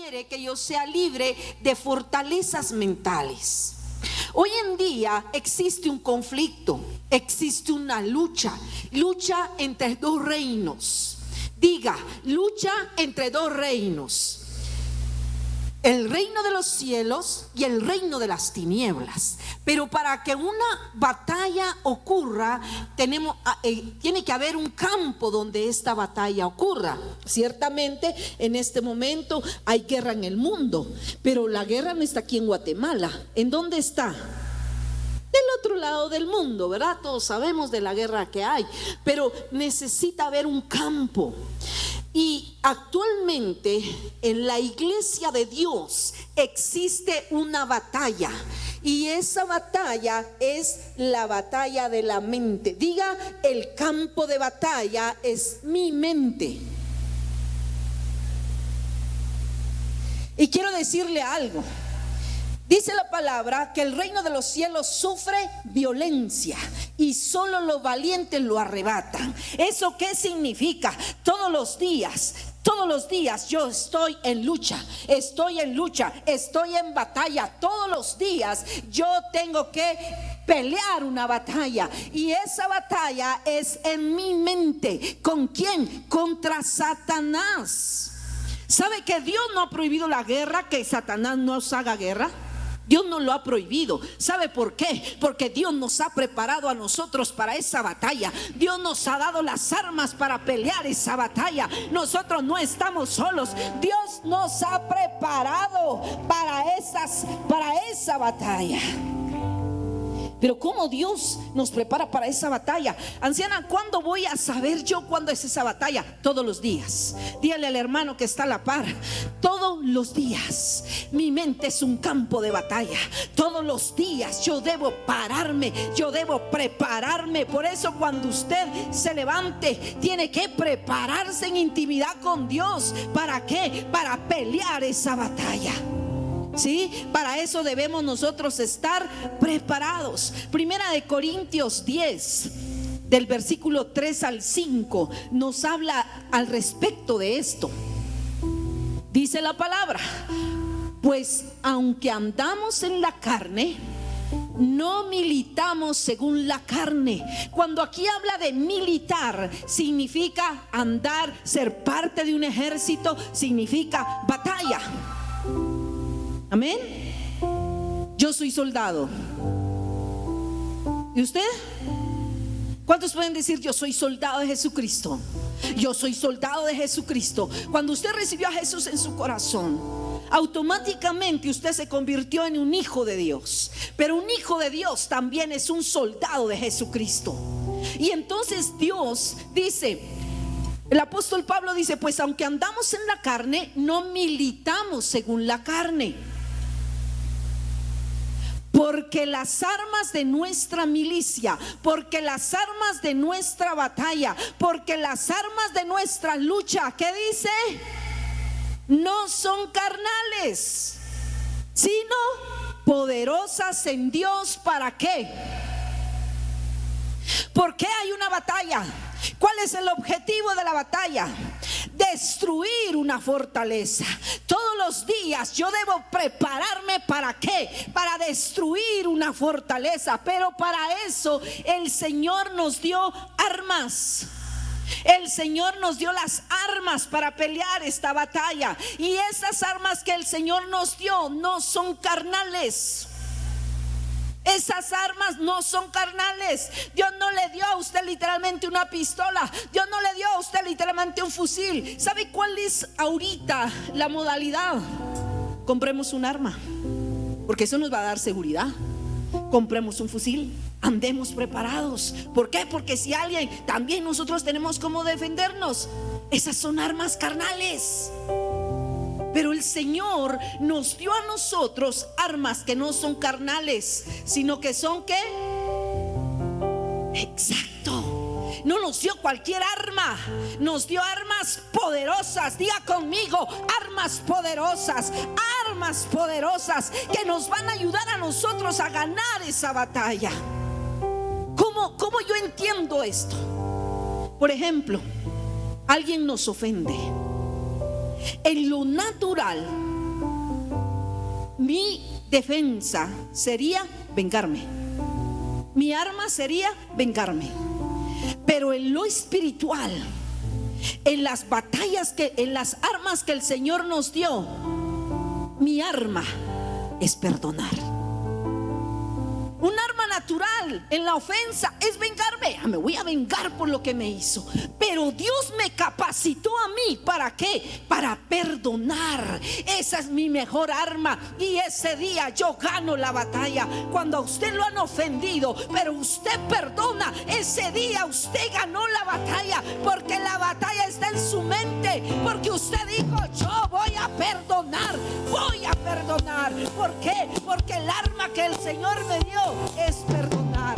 quiere que yo sea libre de fortalezas mentales. Hoy en día existe un conflicto, existe una lucha entre dos reinos. Diga, lucha entre dos reinos: el reino de los cielos y el reino de las tinieblas. Pero para que una batalla ocurra, tiene que haber un campo donde esta batalla ocurra. Ciertamente en este momento hay guerra en el mundo, pero la guerra no está aquí en Guatemala. ¿En dónde está? Del otro lado del mundo, ¿verdad? Todos sabemos de la guerra que hay, pero necesita haber un campo. Y actualmente en la iglesia de Dios existe una batalla, y esa batalla es la batalla de la mente. Diga, el campo de batalla es mi mente. Y quiero decirle algo. Dice la palabra que el reino de los cielos sufre violencia y solo los valientes lo arrebatan. ¿Eso qué significa? Todos los días yo estoy en lucha, estoy en batalla. Todos los días yo tengo que pelear una batalla, y esa batalla es en mi mente. ¿Con quién? Contra Satanás. ¿Sabe que Dios no ha prohibido la guerra, que Satanás nos haga guerra? Dios nos lo ha prohibido. ¿Sabe por qué? Porque Dios nos ha preparado a nosotros para esa batalla. Dios nos ha dado las armas para pelear esa batalla. Nosotros no estamos solos. Dios nos ha preparado para esa batalla. Pero ¿cómo Dios nos prepara para esa batalla? Anciana, ¿cuándo voy a saber yo cuándo es esa batalla? Todos los días. Dígale al hermano que está a la par: todos los días mi mente es un campo de batalla. Todos los días yo debo pararme, yo debo prepararme. Por eso cuando usted se levante, tiene que prepararse en intimidad con Dios. ¿Para qué? Para pelear esa batalla. ¿Sí? Para eso debemos nosotros estar preparados. Primera de Corintios 10, del versículo 3 al 5, nos habla al respecto de esto. Dice la palabra: pues aunque andamos en la carne, no militamos según la carne. Cuando aquí habla de militar, significa andar, ser parte de un ejército, significa batalla. Amén. Yo soy soldado. ¿Y usted? ¿Cuántos pueden decir: yo soy soldado de Jesucristo? Yo soy soldado de Jesucristo. Cuando usted recibió a Jesús en su corazón, automáticamente usted se convirtió en un hijo de Dios. Pero un hijo de Dios también es un soldado de Jesucristo. Y entonces Dios dice, el apóstol Pablo dice: pues aunque andamos en la carne, no militamos según la carne. Porque las armas de nuestra milicia, porque las armas de nuestra batalla, porque las armas de nuestra lucha, ¿qué dice? No son carnales, sino poderosas en Dios. ¿Para qué? ¿Por qué hay una batalla? ¿Cuál es el objetivo de la batalla? Destruir una fortaleza. Todos los días yo debo prepararme. ¿Para qué? Para destruir una fortaleza. Pero para eso el Señor nos dio armas. El Señor nos dio las armas para pelear esta batalla. Y esas armas que el Señor nos dio no son carnales. Esas armas no son carnales. Dios no le dio a usted literalmente una pistola. Dios no le dio a usted literalmente un fusil. ¿Sabe cuál es ahorita la modalidad? Compremos un arma, porque eso nos va a dar seguridad. Compremos un fusil, andemos preparados. ¿Por qué? Porque si alguien, también nosotros tenemos cómo defendernos. Esas son armas carnales. Pero el Señor nos dio a nosotros armas que no son carnales, sino que son ¿qué? Exacto. No nos dio cualquier arma, nos dio armas poderosas. Diga conmigo: armas poderosas. Armas poderosas que nos van a ayudar a nosotros a ganar esa batalla. ¿Cómo yo entiendo esto? Por ejemplo, alguien nos ofende. En lo natural, mi defensa sería vengarme. Mi arma sería vengarme. Pero en lo espiritual, en las batallas en las armas que el Señor nos dio, mi arma es perdonar. Un arma natural en la ofensa es vengarme. Me voy a vengar por lo que me hizo. Pero Dios me capacitó a mí, ¿para qué? Para perdonar. Esa es mi mejor arma. Y ese día yo gano la batalla. Cuando a usted lo han ofendido, pero usted perdona, ese día usted ganó la batalla. Porque la batalla está en su mente. Porque usted dijo: yo voy a perdonar. Voy a perdonar. ¿Por qué? Porque el arma que el Señor me dio es perdonar.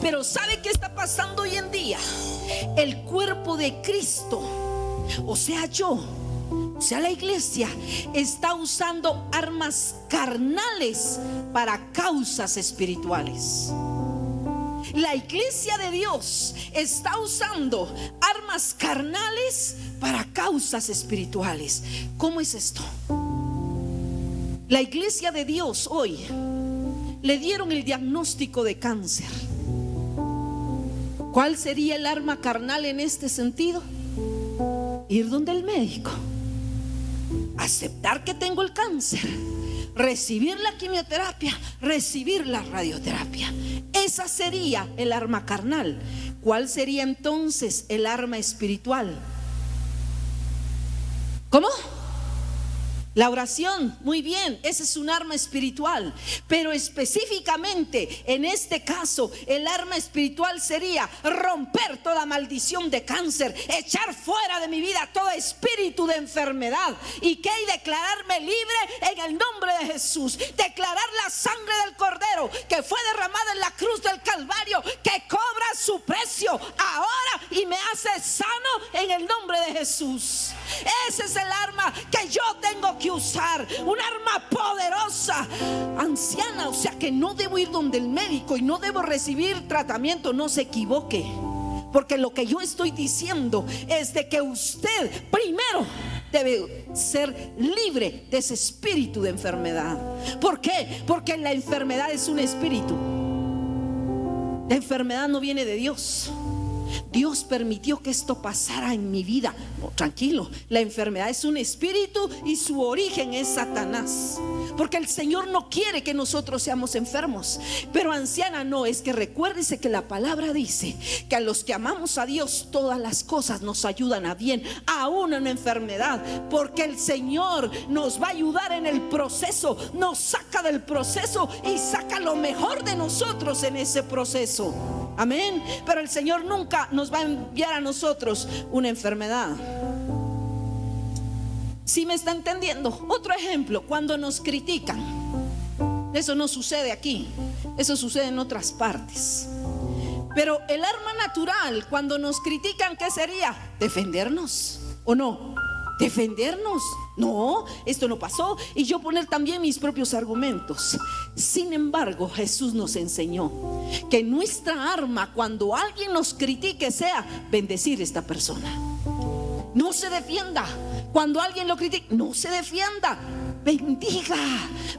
Pero ¿sabe qué está pasando hoy en día? El cuerpo de Cristo, o sea yo, o sea la iglesia, está usando armas carnales para causas espirituales. La iglesia de Dios está usando armas carnales para causas espirituales. ¿Cómo es esto? La iglesia de Dios hoy le dieron el diagnóstico de cáncer. ¿Cuál sería el arma carnal en este sentido? Ir donde el médico, aceptar que tengo el cáncer, recibir la quimioterapia, recibir la radioterapia. Esa sería el arma carnal. ¿Cuál sería entonces el arma espiritual? ¿Cómo? La oración, muy bien, ese es un arma espiritual. Pero específicamente en este caso, el arma espiritual sería romper toda maldición de cáncer, echar fuera de mi vida todo espíritu de enfermedad. ¿Y qué? Y declararme libre en el nombre de Jesús. Declarar la sangre del Cordero que fue derramada en la cruz del Calvario, que cobra su precio ahora y me hace sano en el nombre de Jesús. Ese es el arma que yo tengo que usar, un arma poderosa, anciana. O sea que no debo ir donde el médico y no debo recibir tratamiento. No se equivoque, porque lo que yo estoy diciendo es de que usted primero debe ser libre de ese espíritu de enfermedad. ¿Por qué? Porque la enfermedad es un espíritu. La enfermedad no viene de Dios. Dios permitió que esto pasara en mi vida. No, tranquilo, la enfermedad es un espíritu y su origen es Satanás. Porque el Señor no quiere que nosotros seamos enfermos. Pero anciana, no, es que recuérdese que la palabra dice que a los que amamos a Dios todas las cosas nos ayudan a bien, aún en enfermedad. Porque el Señor nos va a ayudar en el proceso, nos saca del proceso y saca lo mejor de nosotros en ese proceso. Amén. Pero el Señor nunca nos va a enviar a nosotros una enfermedad. ¿Sí me está entendiendo? Otro ejemplo, cuando nos critican. Eso no sucede aquí, eso sucede en otras partes. Pero el arma natural cuando nos critican, ¿qué sería? ¿Defendernos o no? ¿Defendernos? No, esto no pasó. Y yo poner también mis propios argumentos. Sin embargo, Jesús nos enseñó que nuestra arma cuando alguien nos critique sea bendecir a esta persona. No se defienda. Cuando alguien lo critique, no se defienda. Bendiga,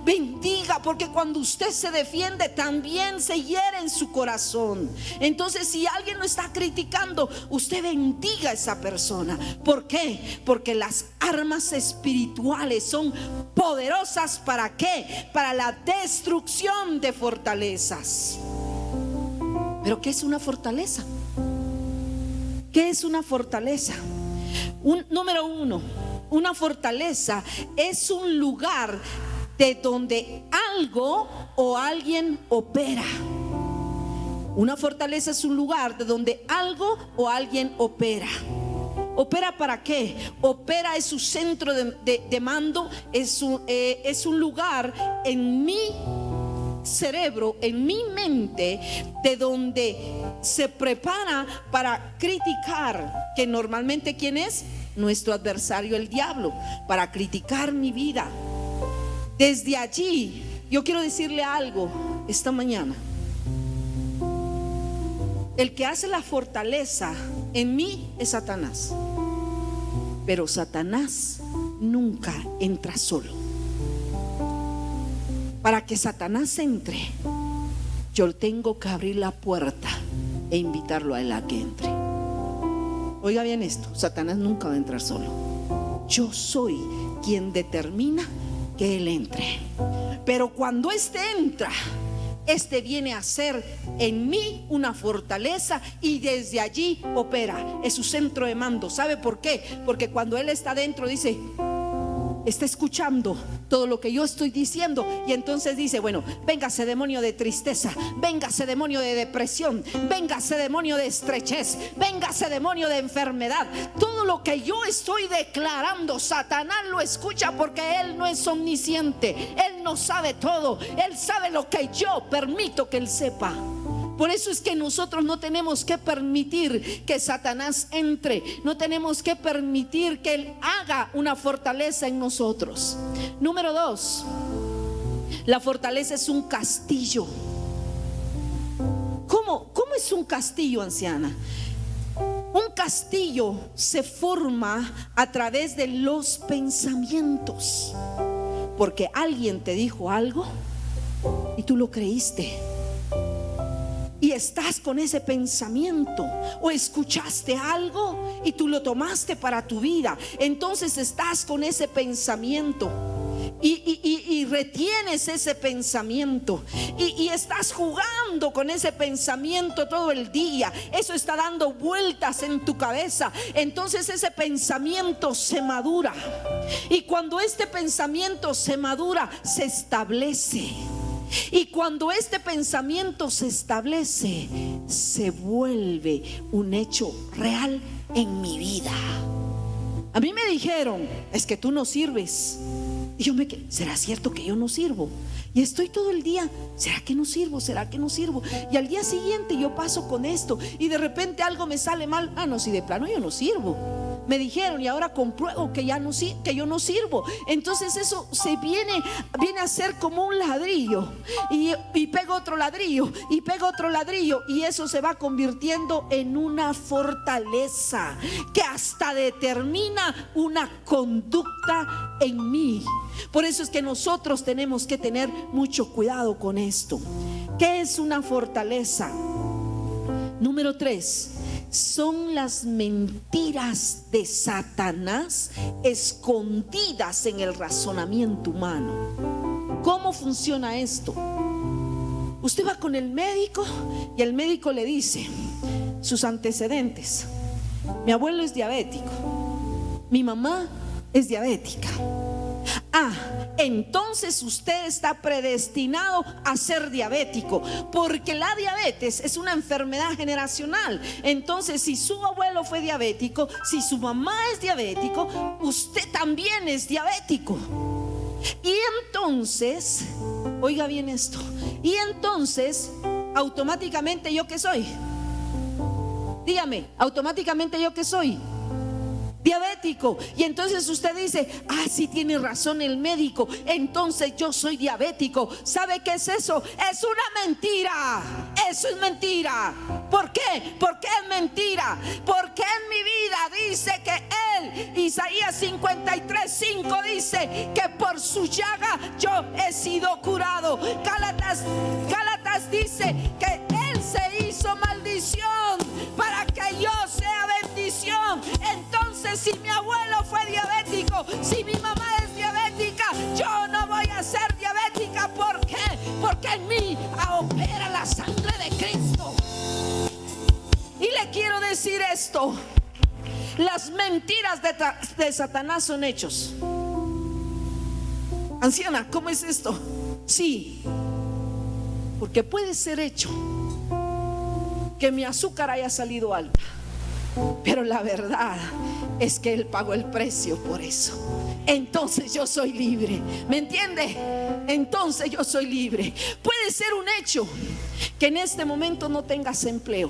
bendiga, porque cuando usted se defiende también se hiere en su corazón. Entonces, si alguien lo está criticando, usted bendiga a esa persona. ¿Por qué? Porque las armas espirituales son poderosas. ¿Para qué? Para la destrucción de fortalezas. ¿Pero qué es una fortaleza? ¿Qué es una fortaleza? Número uno, una fortaleza es un lugar de donde algo o alguien opera. Una fortaleza es un lugar de donde algo o alguien opera. ¿Opera para qué? Opera es su centro de mando, es un lugar en mi cerebro, en mi mente, de donde se prepara para criticar. Que normalmente, ¿quién es? Nuestro adversario, el diablo, para criticar mi vida. Desde allí yo quiero decirle algo esta mañana. El que hace la fortaleza en mí es Satanás. Pero Satanás nunca entra solo. para que Satanás entre, yo tengo que abrir la puerta e invitarlo a él a que entre. Oiga bien esto, Satanás nunca va a entrar solo. Yo soy quien determina que él entre. Pero cuando éste entra, este viene a ser en mí una fortaleza y desde allí opera. Es su centro de mando. ¿Sabe por qué? Porque cuando él está dentro dice, está escuchando todo lo que yo estoy diciendo, y entonces dice, bueno, véngase demonio de tristeza, véngase demonio de depresión, véngase demonio de estrechez, véngase demonio de enfermedad. Todo lo que yo estoy declarando, Satanás lo escucha, porque él no es omnisciente, él no sabe todo, él sabe lo que yo permito que él sepa. Por eso es que nosotros no tenemos que permitir que Satanás entre, no tenemos que permitir que él haga una fortaleza en nosotros. Número 2, la fortaleza es un castillo. ¿Cómo es un castillo, anciana? Un castillo se forma a través de los pensamientos, porque alguien te dijo algo y tú lo creíste. Y estás con ese pensamiento, o escuchaste algo y tú lo tomaste para tu vida. Entonces estás con ese pensamiento y retienes ese pensamiento y estás jugando con ese pensamiento todo el día. Eso está dando vueltas en tu cabeza. Entonces ese pensamiento se madura, y cuando este pensamiento se madura, se establece. Y cuando este pensamiento se establece, se vuelve un hecho real en mi vida. A mí me dijeron, es que tú no sirves. Y yo me quedé, ¿será cierto que yo no sirvo? Y estoy todo el día, ¿será que no sirvo? ¿Será que no sirvo? Y al día siguiente yo paso con esto y de repente algo me sale mal. Ah, no, si de plano yo no sirvo. Me dijeron, y ahora compruebo que yo no sirvo. Entonces eso se viene a ser como un ladrillo, y pego otro ladrillo, y pego otro ladrillo, y eso se va convirtiendo en una fortaleza que hasta determina una conducta en mí. Por eso es que nosotros tenemos que tener mucho cuidado con esto. ¿Qué es una fortaleza? Número 3, son las mentiras de Satanás escondidas en el razonamiento humano. ¿Cómo funciona esto? Usted va con el médico y el médico le dice sus antecedentes. Mi abuelo es diabético, mi mamá es diabética. Entonces usted está predestinado a ser diabético, porque la diabetes es una enfermedad generacional. Entonces, si su abuelo fue diabético, si su mamá es diabético, usted también es diabético. Y entonces, oiga bien esto, y entonces automáticamente ¿yo qué soy? Dígame, automáticamente ¿yo qué soy? Diabético. Y entonces usted dice, sí tiene razón el médico, entonces yo soy diabético. ¿Sabe qué es eso? Es una mentira. Eso es mentira. ¿Por qué? Porque es mentira. Porque en mi vida dice que él, Isaías 53:5 dice que por su llaga yo he sido curado. Gálatas dice que él se hizo maldición para que yo sea bendición. Entonces, si mi abuelo fue diabético, si mi mamá es diabética, yo no voy a ser diabética. ¿Por qué? Porque en mí opera la sangre de Cristo. Y le quiero decir esto: las mentiras de Satanás son hechos. Anciana, ¿cómo es esto? Sí, porque puede ser hecho que mi azúcar haya salido alta, pero la verdad es que él pagó el precio por eso. Entonces yo soy libre. ¿Me entiende? Entonces yo soy libre. Puede ser un hecho que en este momento no tengas empleo.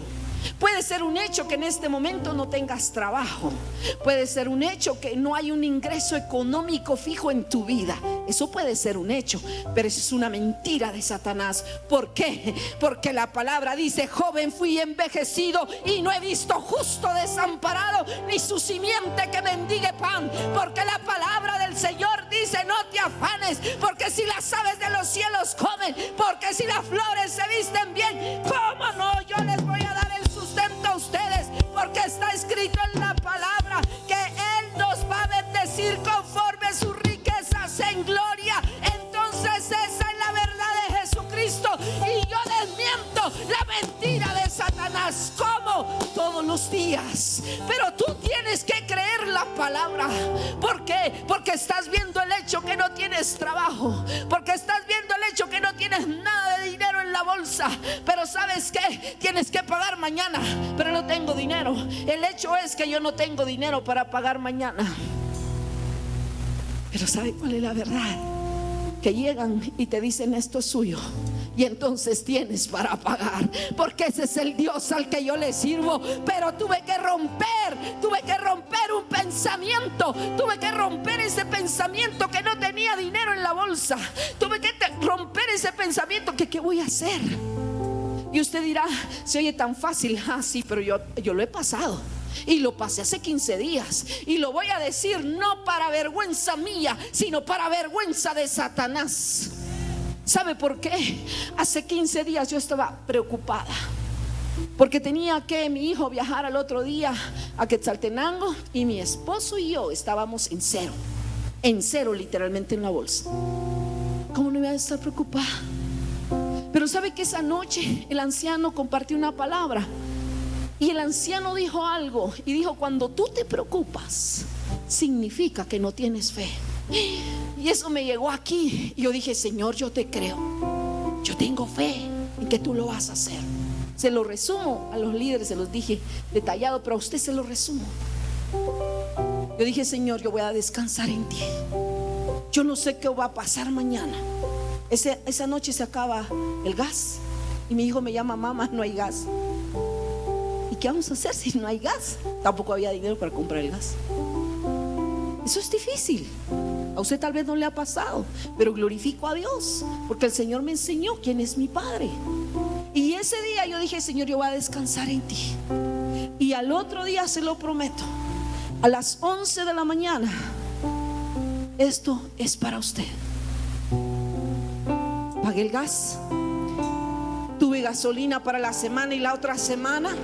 Puede ser un hecho que en este momento no tengas trabajo. Puede ser un hecho que no hay un ingreso económico fijo en tu vida. Eso puede ser un hecho, pero eso es una mentira de Satanás. ¿Por qué? Porque la palabra dice: joven fui envejecido y no he visto justo desamparado, ni su simiente que mendigue pan. Porque la palabra del Señor dice dice: no te afanes, porque si las aves de los cielos comen, porque si las flores se visten bien, ¿cómo no? Yo les voy a dar el sustento a ustedes, porque está escrito en la palabra que Él nos va a bendecir conforme a sus riquezas en gloria. Entonces esa es la verdad de Jesucristo, y yo desmiento la mentira de Satanás, como todos los días. Pero tú tienes que creer la palabra. ¿Por qué? Porque estás viendo el hecho que no tienes trabajo, porque estás viendo el hecho que no tienes nada de dinero en la bolsa. Pero ¿sabes qué? Tienes que pagar mañana, pero no tengo dinero. El hecho es que yo no tengo dinero para pagar mañana. Pero ¿sabe cuál es la verdad? Que llegan y te dicen: esto es suyo, y entonces tienes para pagar, porque ese es el Dios al que yo le sirvo. Pero tuve que romper un pensamiento, tuve que romper ese pensamiento que no tenía dinero en la bolsa, tuve que romper ese pensamiento que ¿qué voy a hacer? Y usted dirá: se oye tan fácil. Sí, pero yo lo he pasado. Y lo pasé hace 15 días. Y lo voy a decir no para vergüenza mía, sino para vergüenza de Satanás. ¿Sabe por qué? Hace 15 días yo estaba preocupada, porque tenía que mi hijo viajar al otro día a Quetzaltenango, y mi esposo y yo estábamos en cero literalmente en la bolsa. ¿Cómo no iba a estar preocupada? Pero ¿sabe que esa noche el anciano compartió una palabra? Y el anciano dijo algo, y dijo: cuando tú te preocupas, significa que no tienes fe. Y eso me llegó aquí, y yo dije: Señor, yo te creo, yo tengo fe en que tú lo vas a hacer. Se lo resumo a los líderes, se los dije detallado, pero a usted se lo resumo. Yo dije: Señor, yo voy a descansar en ti. Yo no sé qué va a pasar mañana. Esa noche se acaba el gas, y mi hijo me llama: mamá, no hay gas. ¿Y qué vamos a hacer si no hay gas? Tampoco había dinero para comprar el gas. Eso es difícil. A usted tal vez no le ha pasado, pero glorifico a Dios, porque el Señor me enseñó quién es mi Padre. Y ese día yo dije: Señor, yo voy a descansar en ti. Y al otro día, se lo prometo, a las 11 de la mañana, esto es para usted. Pagué el gas, tuve gasolina para la semana y la otra semana.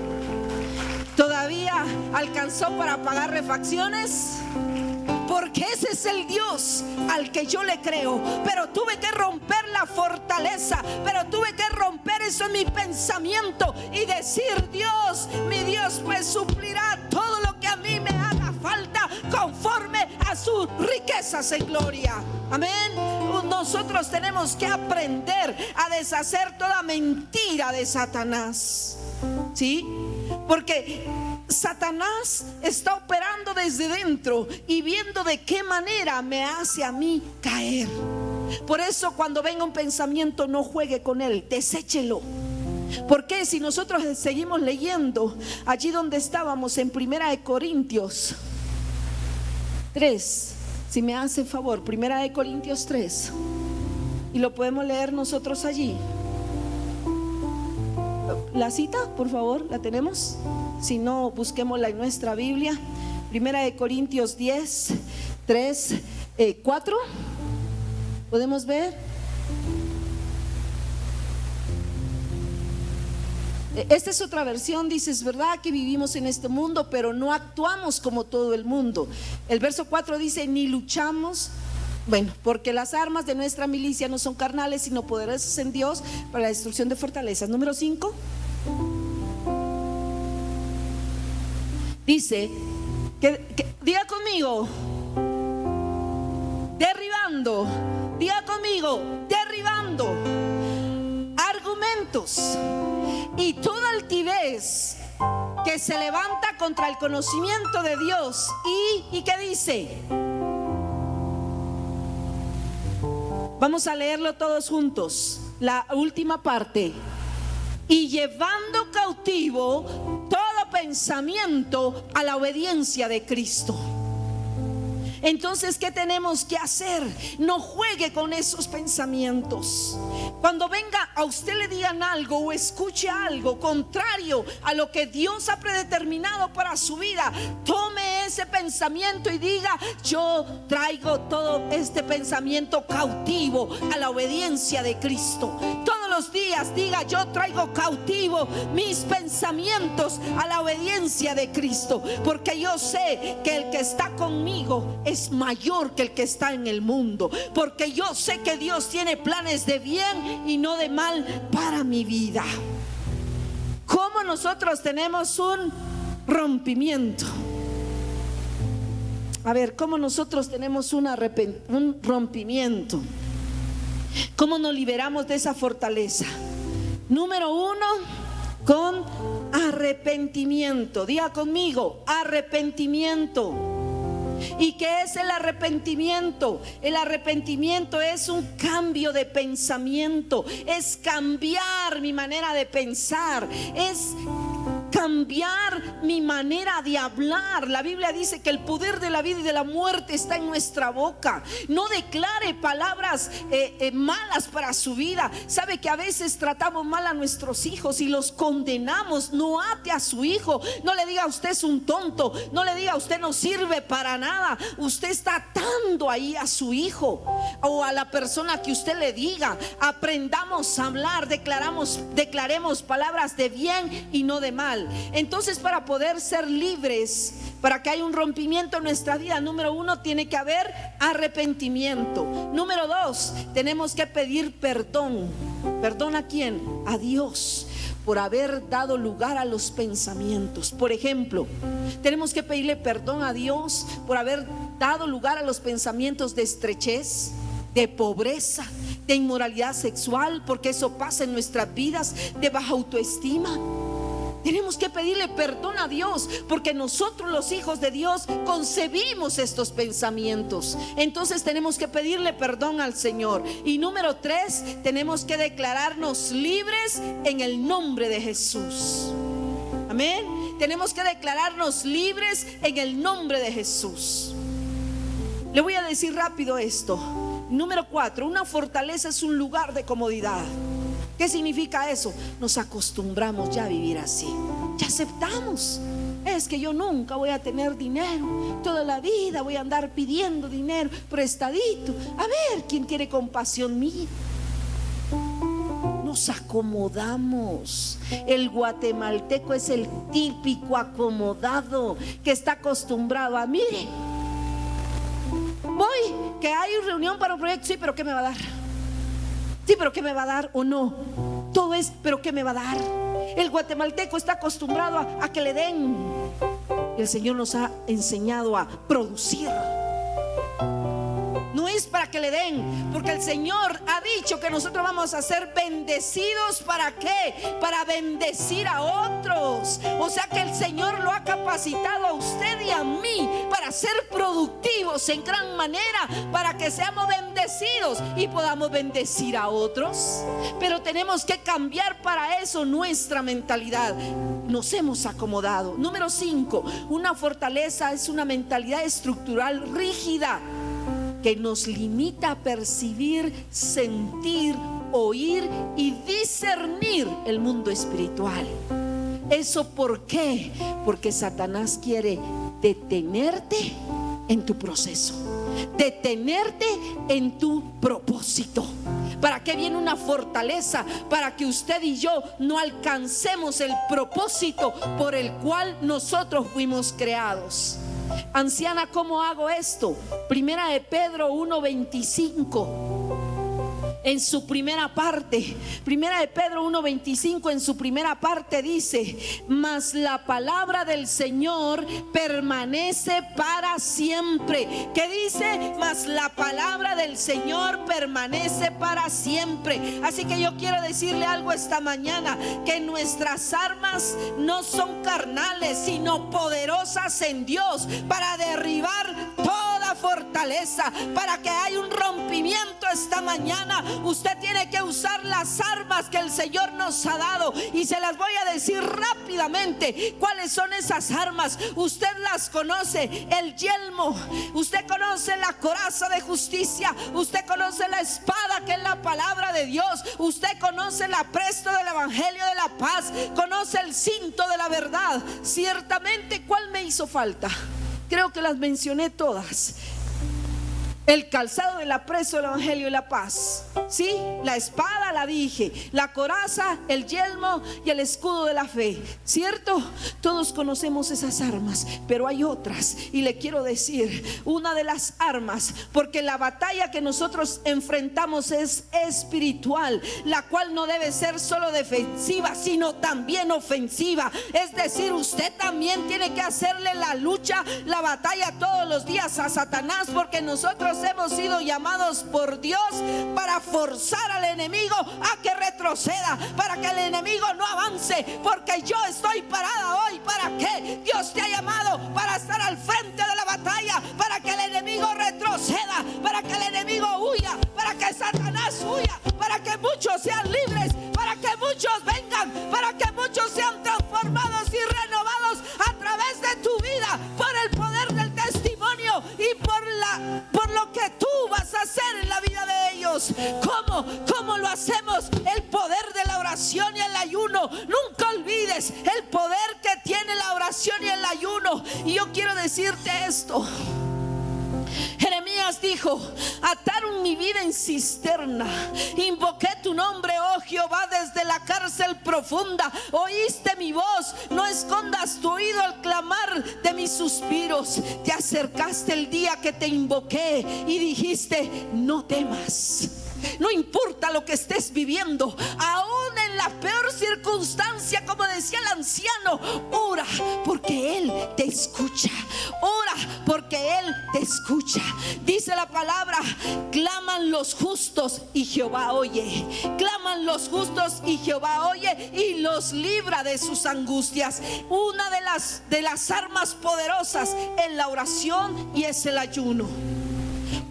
Todavía alcanzó para pagar refacciones, porque ese es el Dios al que yo le creo. Pero tuve que romper la fortaleza, pero tuve que romper eso en mi pensamiento y decir: Dios, mi Dios pues suplirá todo lo que a mí me haga falta conforme a sus riquezas en gloria. Amén. Nosotros tenemos que aprender a deshacer toda mentira de Satanás, ¿sí? Porque Satanás está operando desde dentro y viendo de qué manera me hace a mí caer. Por eso, cuando venga un pensamiento, no juegue con él, deséchelo. Porque si nosotros seguimos leyendo allí donde estábamos, en 1 Corintios 3, si me hace favor, 1 Corintios 3, y lo podemos leer nosotros allí. La cita, por favor, ¿la tenemos? Si no, busquémosla en nuestra Biblia. 1 Corintios 10, 3, 4. ¿Podemos ver? Esta es otra versión. Dice: es verdad que vivimos en este mundo, pero no actuamos como todo el mundo. El verso 4 dice: ni luchamos. Bueno, porque las armas de nuestra milicia no son carnales, sino poderosas en Dios para la destrucción de fortalezas. Número 5 dice que diga conmigo: derribando. Diga conmigo: derribando argumentos y toda altivez que se levanta contra el conocimiento de Dios. ¿Y qué dice? Vamos a leerlo todos juntos, la última parte. Y llevando cautivo todo pensamiento a la obediencia de Cristo. Entonces, ¿qué tenemos que hacer? No juegue con esos pensamientos. Cuando venga a usted le digan algo o escuche algo contrario a lo que Dios ha predeterminado para su vida, tome ese pensamiento y diga: yo traigo todo este pensamiento cautivo a la obediencia de Cristo. Todos los días diga: yo traigo cautivo mis pensamientos a la obediencia de Cristo, porque yo sé que el que está conmigo es mayor que el que está en el mundo, porque yo sé que Dios tiene planes de bien y no de mal para mi vida. ¿Cómo nosotros tenemos un rompimiento? A ver, ¿cómo nosotros tenemos un rompimiento? ¿Cómo nos liberamos de esa fortaleza? Número uno, con arrepentimiento. Diga conmigo: arrepentimiento. ¿Y qué es el arrepentimiento? El arrepentimiento es un cambio de pensamiento, es cambiar mi manera de pensar, es cambiar mi manera de hablar. La Biblia dice que el poder de la vida y de la muerte está en nuestra boca. No declare palabras malas para su vida. Sabe que a veces tratamos mal a nuestros hijos y los condenamos. No ate a su hijo. No le diga: usted es un tonto. No le diga: usted no sirve para nada. Usted está atando ahí a su hijo o a la persona que usted le diga. Aprendamos a hablar. Declaremos palabras de bien y no de mal. Entonces, para poder ser libres, para que haya un rompimiento en nuestra vida, número uno, tiene que haber arrepentimiento. Número dos, tenemos que pedir perdón. ¿Perdón a quién? A Dios, por haber dado lugar a los pensamientos. Por ejemplo, tenemos que pedirle perdón a Dios por haber dado lugar a los pensamientos de estrechez, de pobreza, de inmoralidad sexual, porque eso pasa en nuestras vidas, de baja autoestima. Tenemos que pedirle perdón a Dios, porque nosotros, los hijos de Dios, concebimos estos pensamientos. Entonces tenemos que pedirle perdón al Señor. Y número tres, tenemos que declararnos libres en el nombre de Jesús. Amén. Tenemos que declararnos libres en el nombre de Jesús. Le voy a decir rápido esto. Número 4, una fortaleza es un lugar de comodidad. ¿Qué significa eso? Nos acostumbramos ya a vivir así. Ya aceptamos. Es que yo nunca voy a tener dinero. Toda la vida voy a andar pidiendo dinero prestadito. A ver, ¿quién quiere compasión mía? Nos acomodamos. El guatemalteco es el típico acomodado que está acostumbrado a: mire, voy, que hay reunión para un proyecto. Sí, pero ¿qué me va a dar? Sí, pero ¿qué me va a dar o no? Todo es, pero ¿qué me va a dar? El guatemalteco está acostumbrado a que le den. El Señor nos ha enseñado a producir. No es para que le den, porque el Señor ha dicho que nosotros vamos a ser bendecidos. ¿Para qué? Para bendecir a otros. O sea que el Señor lo ha capacitado a usted y a mí para ser productivos en gran manera, para que seamos bendecidos y podamos bendecir a otros. Pero tenemos que cambiar para eso nuestra mentalidad. Nos hemos acomodado. Número 5, una fortaleza es una mentalidad estructural rígida que nos limita a percibir, sentir, oír y discernir el mundo espiritual. ¿Eso por qué? Porque Satanás quiere detenerte en tu proceso, detenerte en tu propósito. ¿Para qué viene una fortaleza? Para que usted y yo no alcancemos el propósito por el cual nosotros fuimos creados. Anciana, ¿cómo hago esto? Primera de Pedro 1:25. En su primera parte, Primera de Pedro 1:25, en su primera parte dice: mas la palabra del Señor permanece para siempre. ¿Qué dice? Mas la palabra del Señor permanece para siempre. Así que yo quiero decirle algo esta mañana: que nuestras armas no son carnales, sino poderosas en Dios para derribar toda fortaleza fortaleza, para que haya un rompimiento esta mañana, usted tiene que usar las armas que el Señor nos ha dado. Y se las voy a decir rápidamente. ¿Cuáles son esas armas? Usted las conoce: el yelmo, usted conoce la coraza de justicia, usted conoce la espada que es la palabra de Dios, usted conoce el apresto del evangelio de la paz, conoce el cinto de la verdad. Ciertamente, ¿cuál me hizo falta? Creo que las mencioné todas. El calzado del apresto del evangelio y la paz. Sí, la espada la dije, la coraza, el yelmo y el escudo de la fe. ¿Cierto? Todos conocemos esas armas, pero hay otras. Y le quiero decir, una de las armas, porque la batalla que nosotros enfrentamos es espiritual, la cual no debe ser solo defensiva, sino también ofensiva. Es decir, usted también tiene que hacerle la lucha, la batalla todos los días a Satanás, porque nosotros hemos sido llamados por Dios para forzar al enemigo a que retroceda, para que el enemigo no avance. Porque yo estoy parada hoy. ¿Para qué? Dios te ha llamado para estar al frente de la batalla, para que el enemigo retroceda, para que el enemigo huya, para que Satanás huya, para que muchos sean libres, para que muchos vengan, para que muchos sean transformados y renovados a través de tu vida, por el poder del testimonio y por lo que tú vas a hacer en la vida de ellos. ¿Cómo lo hacemos? El poder de la oración y el ayuno. Nunca olvides el poder que tiene la oración y el ayuno. Y yo quiero decirte esto. Jeremías dijo: ataron mi vida en cisterna, invoqué tu nombre, oh Jehová, desde la cárcel profunda. Oíste mi voz, no escondas tu oído al clamar de mis suspiros. Te acercaste el día que te invoqué y dijiste: no temas. No importa lo que estés viviendo, aún en la peor circunstancia, como decía el anciano, ora porque Él te escucha. Ora porque Él te escucha. Dice la palabra: claman los justos y Jehová oye. Claman los justos y Jehová oye y los libra de sus angustias. Una de las armas poderosas es la oración y es el ayuno.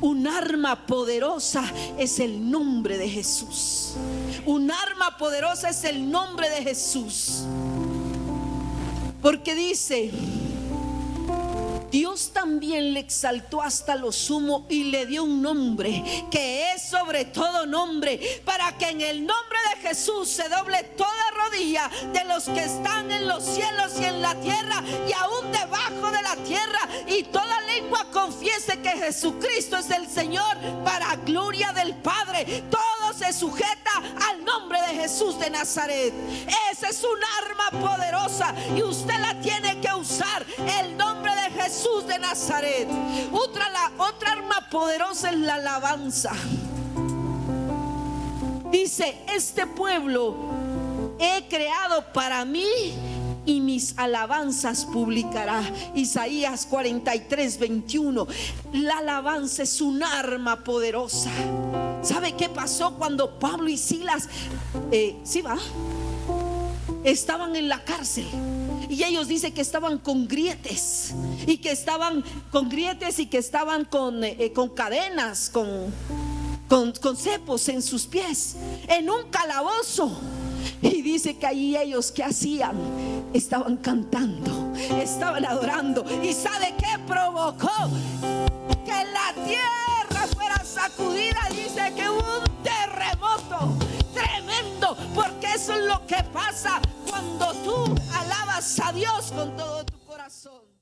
Un arma poderosa es el nombre de Jesús. Un arma poderosa es el nombre de Jesús. Porque dice: Dios también le exaltó hasta lo sumo y le dio un nombre que es sobre todo nombre, para que en el nombre de Jesús se doble toda rodilla de los que están en los cielos y en la tierra y aún debajo de la tierra, y toda lengua confiese que Jesucristo es el Señor, para gloria del Padre. Todo se sujeta al nombre de Jesús de Nazaret. Ese es un arma poderosa y usted la tiene que usar, el nombre de Jesús de Nazaret. Otra arma poderosa es la alabanza. Dice: este pueblo he creado para mí y mis alabanzas publicará. Isaías 43:21. La alabanza es un arma poderosa. ¿Sabe qué pasó cuando Pablo y Silas estaban en la cárcel? Y ellos dicen que estaban con grietes, y que estaban con cadenas, con cepos en sus pies, en un calabozo. Y dice que ahí ellos, ¿qué hacían? Estaban cantando, estaban adorando. ¿Y sabe qué provocó? Que la tierra fuera sacudida. Dice que hubo un terremoto tremendo, porque eso es lo que pasa cuando tú alabas a Dios con todo tu corazón.